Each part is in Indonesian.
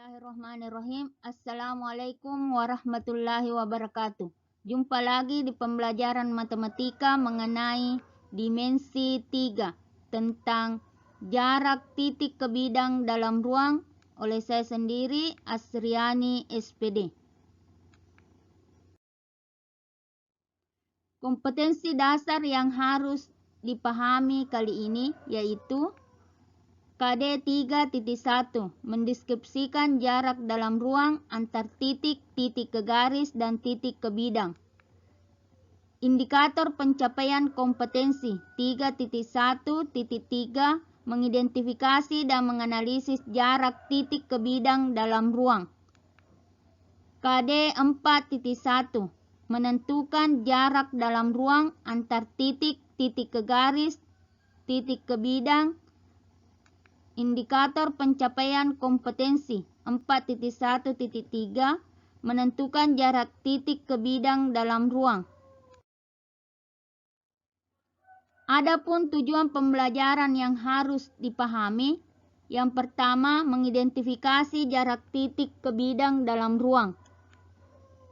Bismillahirrahmanirrahim. Assalamualaikum warahmatullahi wabarakatuh. Jumpa lagi di pembelajaran matematika mengenai dimensi 3 tentang jarak titik ke bidang dalam ruang oleh saya sendiri, Asriani SPD. Kompetensi dasar yang harus dipahami kali ini yaitu KD 3.1 mendeskripsikan jarak dalam ruang antar titik, titik ke garis, dan titik ke bidang. Indikator pencapaian kompetensi 3.1.3 mengidentifikasi dan menganalisis jarak titik ke bidang dalam ruang. KD 4.1 menentukan jarak dalam ruang antar titik, titik ke garis, titik ke bidang. Indikator pencapaian kompetensi 4.1.3 menentukan jarak titik ke bidang dalam ruang. Adapun tujuan pembelajaran yang harus dipahami, yang pertama mengidentifikasi jarak titik ke bidang dalam ruang.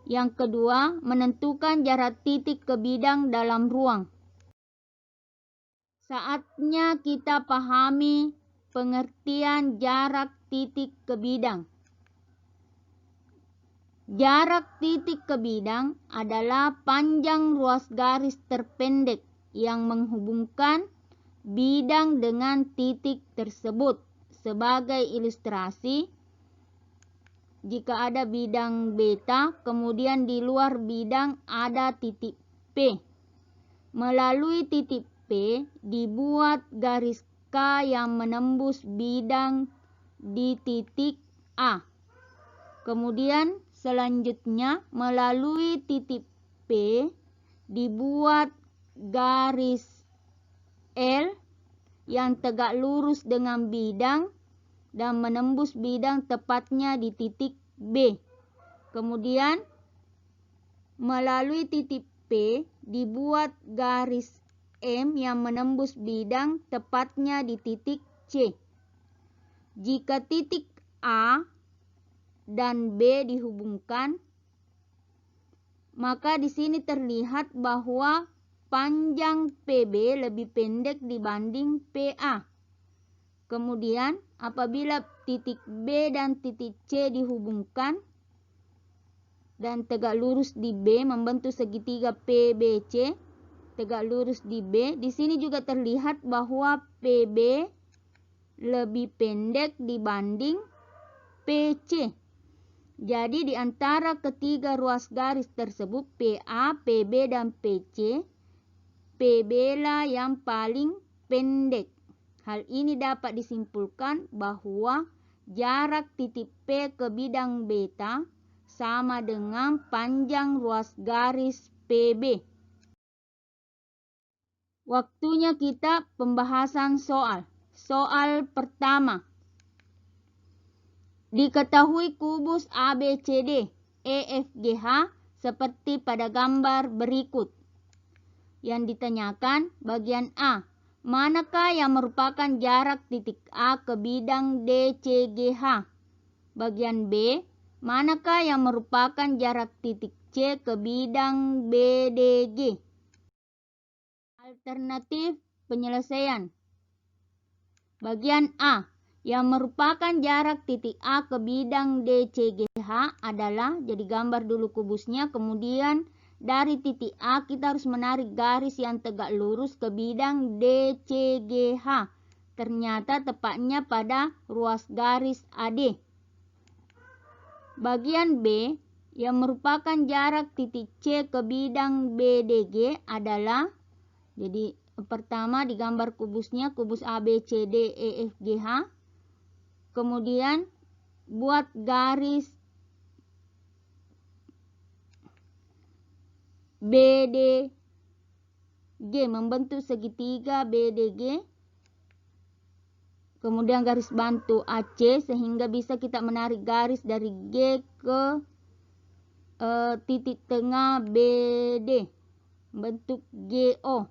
Yang kedua, menentukan jarak titik ke bidang dalam ruang. Saatnya kita pahami pengertian jarak titik ke bidang. Jarak titik ke bidang adalah panjang ruas garis terpendek yang menghubungkan bidang dengan titik tersebut. Sebagai ilustrasi, jika ada bidang beta, kemudian di luar bidang ada titik P. Melalui titik P dibuat garis K yang menembus bidang di titik A. Kemudian selanjutnya melalui titik P dibuat garis L yang tegak lurus dengan bidang dan menembus bidang tepatnya di titik B. Kemudian melalui titik P dibuat garis M yang menembus bidang tepatnya di titik C. Jika titik A dan B dihubungkan, maka di sini terlihat bahwa panjang PB lebih pendek dibanding PA. Kemudian apabila titik B dan titik C dihubungkan dan tegak lurus di B membentuk segitiga PBC, tegak lurus di B. Di sini juga terlihat bahwa PB lebih pendek dibanding PC. Jadi di antara ketiga ruas garis tersebut PA, PB, dan PC, PB lah yang paling pendek. Hal ini dapat disimpulkan bahwa jarak titik P ke bidang beta sama dengan panjang ruas garis PB. Waktunya kita pembahasan soal. Soal pertama. Diketahui kubus ABCD, EFGH seperti pada gambar berikut. Yang ditanyakan bagian A. Manakah yang merupakan jarak titik A ke bidang DCGH? Bagian B. Manakah yang merupakan jarak titik C ke bidang BDG? Alternatif penyelesaian. Bagian A. Yang merupakan jarak titik A ke bidang DCGH adalah, jadi gambar dulu kubusnya, kemudian dari titik A kita harus menarik garis yang tegak lurus ke bidang DCGH. Ternyata tepatnya pada ruas garis AD. Bagian B. Yang merupakan jarak titik C ke bidang BDG adalah, jadi pertama di gambar kubusnya, kubus ABCD EFGH. Kemudian buat garis BDG membentuk segitiga BDG. Kemudian garis bantu AC sehingga bisa kita menarik garis dari G ke titik tengah BD bentuk GO.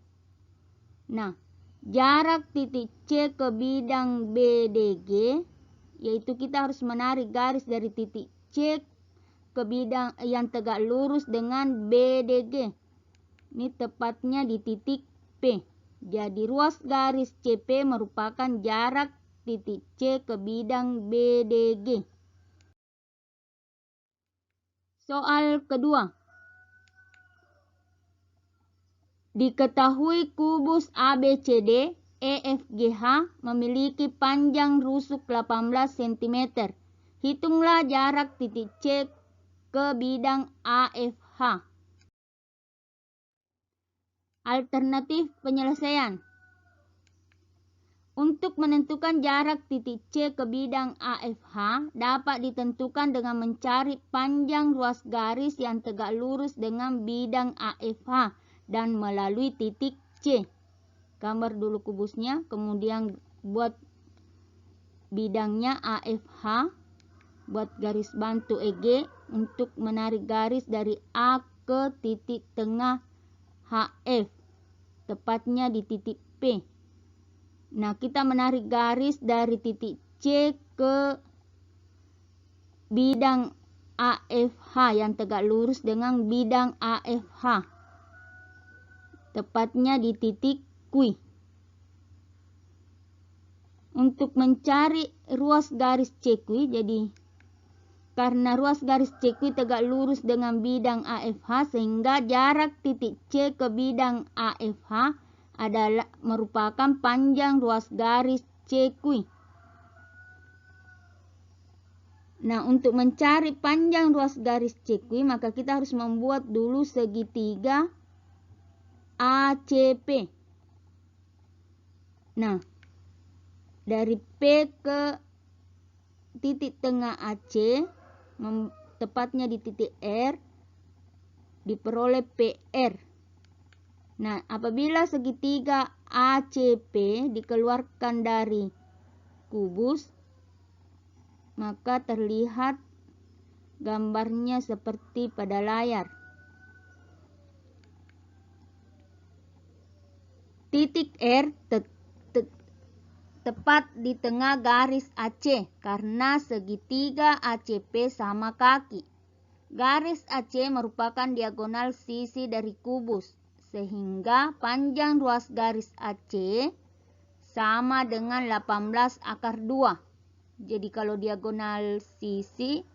Nah, jarak titik C ke bidang BDG yaitu kita harus menarik garis dari titik C ke bidang yang tegak lurus dengan BDG. Ini tepatnya di titik P. Jadi ruas garis CP merupakan jarak titik C ke bidang BDG. Soal kedua. Diketahui kubus ABCD EFGH memiliki panjang rusuk 18 cm. Hitunglah jarak titik C ke bidang AFH. Alternatif penyelesaian. Untuk menentukan jarak titik C ke bidang AFH dapat ditentukan dengan mencari panjang ruas garis yang tegak lurus dengan bidang AFH dan melalui titik C. Gambar dulu kubusnya, kemudian buat bidangnya AFH, buat garis bantu EG untuk menarik garis dari A ke titik tengah HF, tepatnya di titik P. Nah, kita menarik garis dari titik C ke bidang AFH yang tegak lurus dengan bidang AFH, tepatnya di titik Q. Untuk mencari ruas garis CQ, jadi karena ruas garis CQ tegak lurus dengan bidang AFH, sehingga jarak titik C ke bidang AFH adalah merupakan panjang ruas garis CQ. Nah, untuk mencari panjang ruas garis CQ, maka kita harus membuat dulu segitiga ACP. Nah, dari P ke titik tengah AC, tepatnya di titik R, diperoleh PR. Nah, apabila segitiga ACP dikeluarkan dari kubus, maka terlihat gambarnya seperti pada layar. Titik R tepat di tengah garis AC karena segitiga ACP sama kaki. Garis AC merupakan diagonal sisi dari kubus, sehingga panjang ruas garis AC sama dengan 18 akar 2. Jadi kalau diagonal sisi,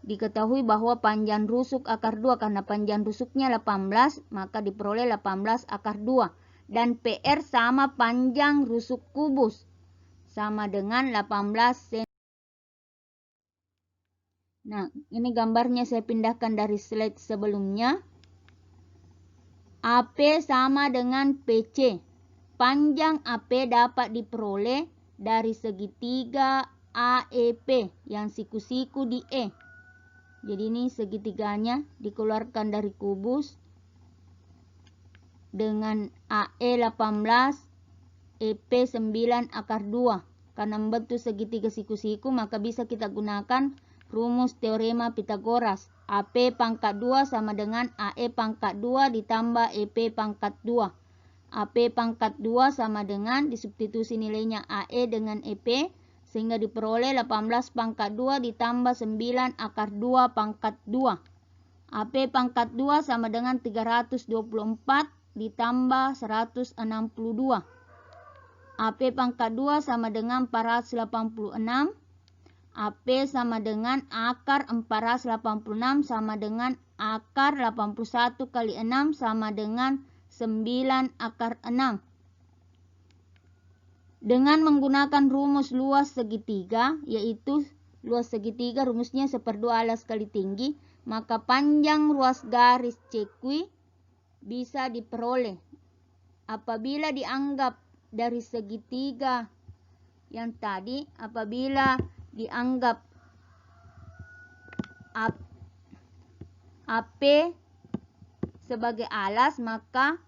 diketahui bahwa panjang rusuk akar 2 karena panjang rusuknya 18, maka diperoleh 18 akar 2. Dan PR sama panjang rusuk kubus, sama dengan 18 cm. Nah, ini gambarnya saya pindahkan dari slide sebelumnya. AP sama dengan PC. Panjang AP dapat diperoleh dari segitiga AEP yang siku-siku di E. Jadi ini segitiganya dikeluarkan dari kubus dengan AE 18, EP 9 akar 2. Karena membentuk segitiga siku-siku, maka bisa kita gunakan rumus teorema Pitagoras. AP pangkat 2 sama dengan AE pangkat 2 ditambah EP pangkat 2. AP pangkat 2 sama dengan disubstitusi nilainya AE dengan EP, sehingga diperoleh 18 pangkat 2 ditambah 9 akar 2 pangkat 2. AP pangkat 2 sama dengan 324 ditambah 162. AP pangkat 2 sama dengan 486. AP sama dengan akar 486 sama dengan akar 81 kali 6 sama dengan 9 akar 6. Dengan menggunakan rumus luas segitiga, yaitu luas segitiga rumusnya 1/2 alas kali tinggi, maka panjang ruas garis CQ bisa diperoleh apabila dianggap dari segitiga yang tadi, apabila dianggap AP sebagai alas, maka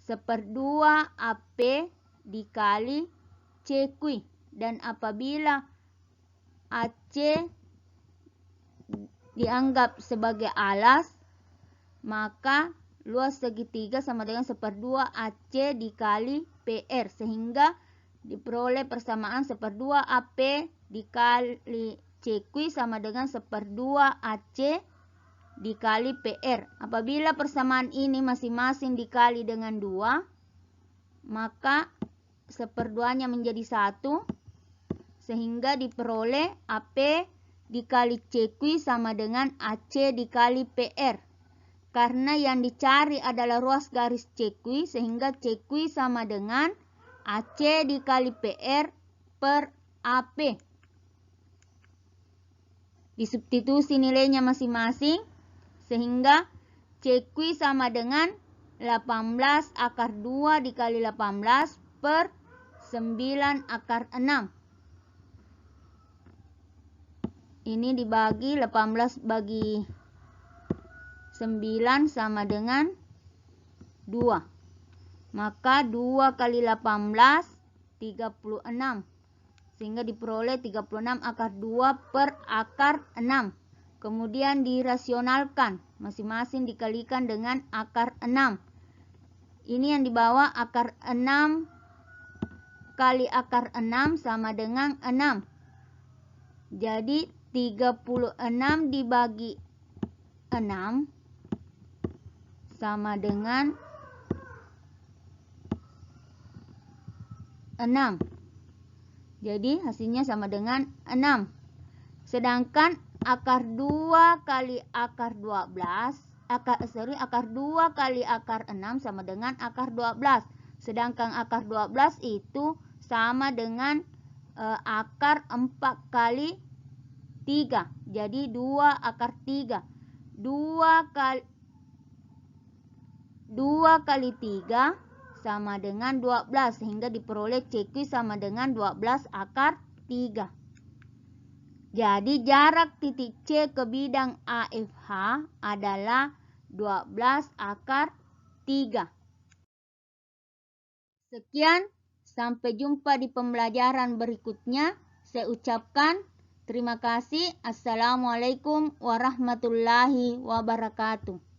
1/2 AP dikali CQ. Dan apabila AC dianggap sebagai alas, maka luas segitiga sama dengan 1/2 AC dikali PR, sehingga diperoleh persamaan 1/2 AP dikali CQ sama dengan 1/2 AC dikali PR. Apabila persamaan ini masing-masing dikali dengan 2, maka 1/2-nya menjadi 1, sehingga diperoleh AP dikali CQ sama dengan AC dikali PR. Karena yang dicari adalah ruas garis CQ, sehingga CQ sama dengan AC dikali PR per AP. Disubstitusi nilainya masing-masing, sehingga CQ sama dengan 18/2 dikali 18 per 9/6. Ini dibagi 18 bagi 9 sama dengan 2. Maka 2 kali 18, 36. Sehingga diperoleh 36/2 per akar 6. Kemudian dirasionalkan, masing-masing dikalikan dengan akar 6. Ini yang dibawa akar 6 kali akar 6 sama dengan 6. Jadi 36 dibagi 6 sama dengan 6. Jadi hasilnya sama dengan 6. Sedangkan akar 2 kali akar 12, akar 2 kali akar 6 sama dengan akar 12. Sedangkan akar 12 itu sama dengan akar 4 kali 3. Jadi 2 akar 3. 2 kali 3 sama dengan 12. Sehingga diperoleh CQ sama dengan 12 akar 3. Jadi jarak titik C ke bidang AFH adalah 12 akar 3. Sekian, sampai jumpa di pembelajaran berikutnya. Saya ucapkan terima kasih. Assalamualaikum warahmatullahi wabarakatuh.